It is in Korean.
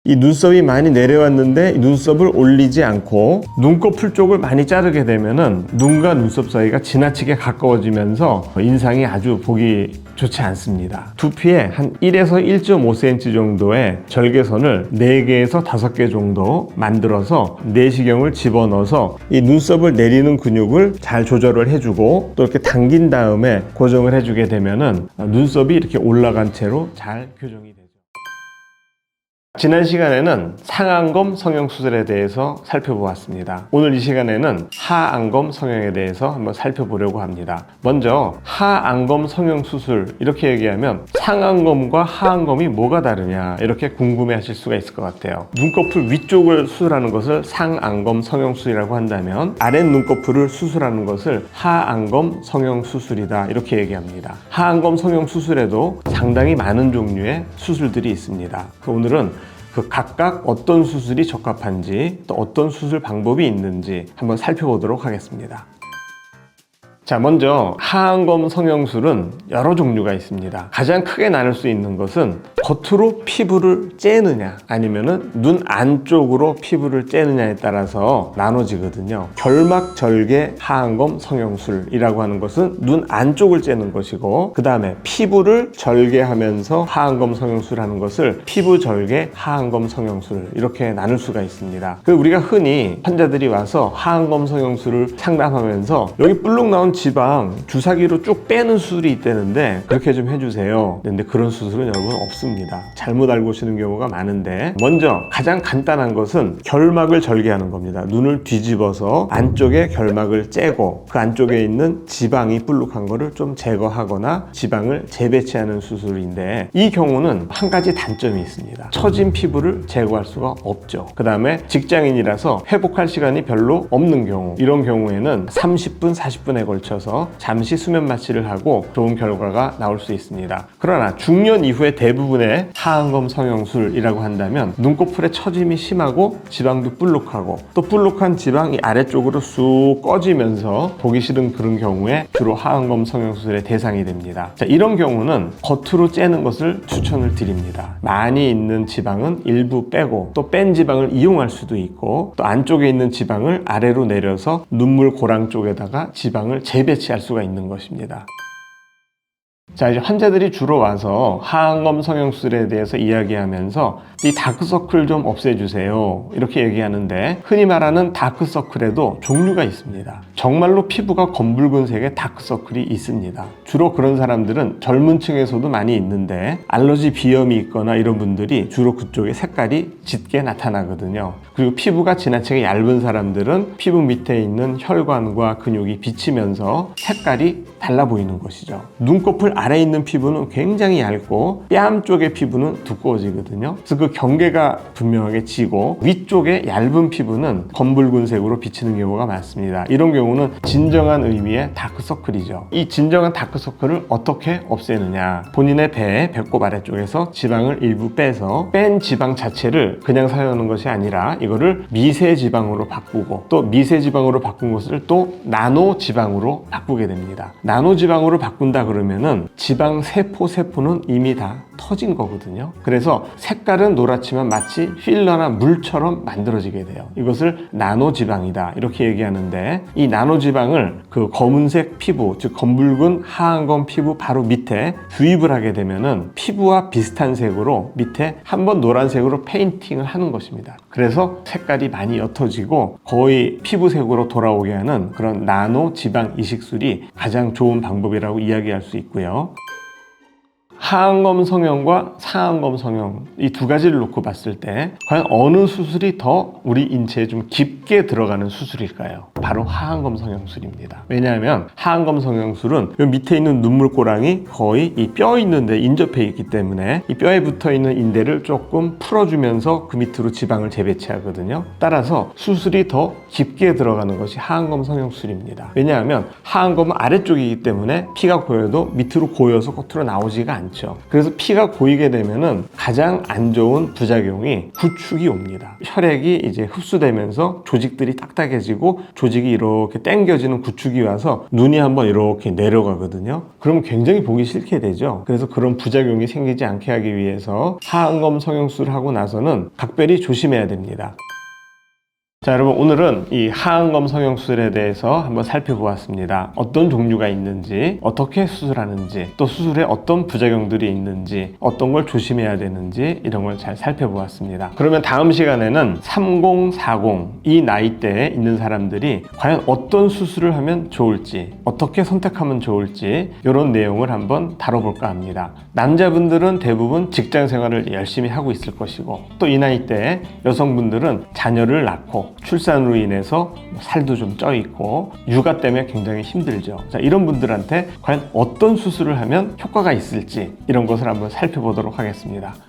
이 눈썹이 많이 내려왔는데 이 눈썹을 올리지 않고 눈꺼풀 쪽을 많이 자르게 되면은 눈과 눈썹 사이가 지나치게 가까워지면서 인상이 아주 보기 좋지 않습니다. 두피에 한 1에서 1.5cm 정도의 절개선을 4개에서 5개 정도 만들어서 내시경을 집어넣어서 이 눈썹을 내리는 근육을 잘 조절을 해주고 또 이렇게 당긴 다음에 고정을 해주게 되면은 눈썹이 이렇게 올라간 채로 잘 교정이 되죠. 지난 시간에는 상안검 성형수술에 대해서 살펴보았습니다. 오늘 이 시간에는 하안검 성형에 대해서 한번 살펴보려고 합니다. 먼저 하안검 성형수술 이렇게 얘기하면 상안검과 하안검이 뭐가 다르냐 이렇게 궁금해 하실 수가 있을 것 같아요. 눈꺼풀 위쪽을 수술하는 것을 상안검 성형수술이라고 한다면 아랫 눈꺼풀을 수술하는 것을 하안검 성형수술이다 이렇게 얘기합니다. 하안검 성형수술에도 상당히 많은 종류의 수술들이 있습니다. 오늘은 각각 어떤 수술이 적합한지 또 어떤 수술 방법이 있는지 한번 살펴보도록 하겠습니다. 자, 먼저 하안검 성형술은 여러 종류가 있습니다. 가장 크게 나눌 수 있는 것은 겉으로 피부를 째느냐 아니면은 눈 안쪽으로 피부를 째느냐에 따라서 나눠지거든요. 결막절개 하안검 성형술이라고 하는 것은 눈 안쪽을 째는 것이고, 그 다음에 피부를 절개하면서 하안검 성형술하는 것을 피부절개 하안검 성형술 이렇게 나눌 수가 있습니다. 우리가 흔히 환자들이 와서 하안검 성형술을 상담하면서 여기 불룩 나온 지방 주사기로 쭉 빼는 수술이 있다는데 그렇게 좀 해주세요. 근데 그런 수술은 여러분 없습니다. 잘못 알고 오시는 경우가 많은데, 먼저 가장 간단한 것은 결막을 절개하는 겁니다. 눈을 뒤집어서 안쪽에 결막을 째고 그 안쪽에 있는 지방이 불룩한 거를 좀 제거하거나 지방을 재배치하는 수술인데, 이 경우는 한 가지 단점이 있습니다. 처진 피부를 제거할 수가 없죠. 그 다음에 직장인이라서 회복할 시간이 별로 없는 경우, 이런 경우에는 30분, 40분에 걸쳐서 잠시 수면 마취를 하고 좋은 결과가 나올 수 있습니다. 그러나 중년 이후에 대부분의 하안검 성형술이라고 한다면 눈꺼풀에 처짐이 심하고 지방도 불룩하고 또 불룩한 지방이 아래쪽으로 쑥 꺼지면서 보기 싫은 그런 경우에 주로 하안검 성형수술의 대상이 됩니다. 자, 이런 경우는 겉으로 째는 것을 추천을 드립니다. 많이 있는 지방은 일부 빼고 또 뺀 지방을 이용할 수도 있고, 또 안쪽에 있는 지방을 아래로 내려서 눈물 고랑 쪽에다가 지방을 재배치할 수가 있는 것입니다. 자, 이제 환자들이 주로 와서 하안검 성형수술에 대해서 이야기하면서 이 다크서클 좀 없애주세요 이렇게 얘기하는데, 흔히 말하는 다크서클에도 종류가 있습니다. 정말로 피부가 검붉은색의 다크서클이 있습니다. 주로 그런 사람들은 젊은 층에서도 많이 있는데, 알러지 비염이 있거나 이런 분들이 주로 그쪽에 색깔이 짙게 나타나거든요. 그리고 피부가 지나치게 얇은 사람들은 피부 밑에 있는 혈관과 근육이 비치면서 색깔이 달라 보이는 것이죠. 눈꺼풀 아래에 있는 피부는 굉장히 얇고 뺨 쪽의 피부는 두꺼워지거든요. 그래서 그 경계가 분명하게 지고 위쪽의 얇은 피부는 검붉은색으로 비치는 경우가 많습니다. 이런 경우는 진정한 의미의 다크서클이죠. 이 진정한 다크서클을 어떻게 없애느냐, 본인의 배꼽 아래쪽에서 지방을 일부 빼서 뺀 지방 자체를 그냥 사용하는 것이 아니라 이거를 미세지방으로 바꾸고, 또 미세지방으로 바꾼 것을 또 나노지방으로 바꾸게 됩니다. 나노지방으로 바꾼다 그러면은 지방 세포는 이미 다 터진 거거든요. 그래서 색깔은 노랗지만 마치 필러나 물처럼 만들어지게 돼요. 이것을 나노지방이다 이렇게 얘기하는데, 이 나노지방을 그 검은색 피부, 즉 검붉은 하안검 피부 바로 밑에 주입을 하게 되면은 피부와 비슷한 색으로 밑에 한번 노란색으로 페인팅을 하는 것입니다. 그래서 색깔이 많이 옅어지고 거의 피부색으로 돌아오게 하는 그런 나노지방 이식술이 가장 좋은 방법이라고 이야기할 수 있고요. 하안검 성형과 상안검 성형, 이 두 가지를 놓고 봤을 때 과연 어느 수술이 더 우리 인체에 좀 깊게 들어가는 수술일까요? 바로 하안검 성형술입니다. 왜냐하면 하안검 성형술은 이 밑에 있는 눈물고랑이 거의 이 뼈 있는 데 인접해 있기 때문에 이 뼈에 붙어 있는 인대를 조금 풀어주면서 그 밑으로 지방을 재배치하거든요. 따라서 수술이 더 깊게 들어가는 것이 하안검 성형술입니다. 왜냐하면 하안검은 아래쪽이기 때문에 피가 고여도 밑으로 고여서 겉으로 나오지가 않습니다. 많죠. 그래서 피가 고이게 되면은 가장 안 좋은 부작용이 구축이 옵니다. 혈액이 이제 흡수되면서 조직들이 딱딱해지고 조직이 이렇게 당겨지는 구축이 와서 눈이 한번 이렇게 내려가거든요. 그러면 굉장히 보기 싫게 되죠. 그래서 그런 부작용이 생기지 않게 하기 위해서 하안검 성형수술을 하고 나서는 각별히 조심해야 됩니다. 자, 여러분, 오늘은 이 하안검 성형수술에 대해서 한번 살펴보았습니다. 어떤 종류가 있는지, 어떻게 수술하는지, 또 수술에 어떤 부작용들이 있는지, 어떤 걸 조심해야 되는지 이런 걸 잘 살펴보았습니다. 그러면 다음 시간에는 30, 40 이 나이대에 있는 사람들이 과연 어떤 수술을 하면 좋을지, 어떻게 선택하면 좋을지 이런 내용을 한번 다뤄볼까 합니다. 남자분들은 대부분 직장 생활을 열심히 하고 있을 것이고, 또 이 나이대에 여성분들은 자녀를 낳고 출산으로 인해서 살도 좀 쪄 있고 육아 때문에 굉장히 힘들죠. 자, 이런 분들한테 과연 어떤 수술을 하면 효과가 있을지 이런 것을 한번 살펴보도록 하겠습니다.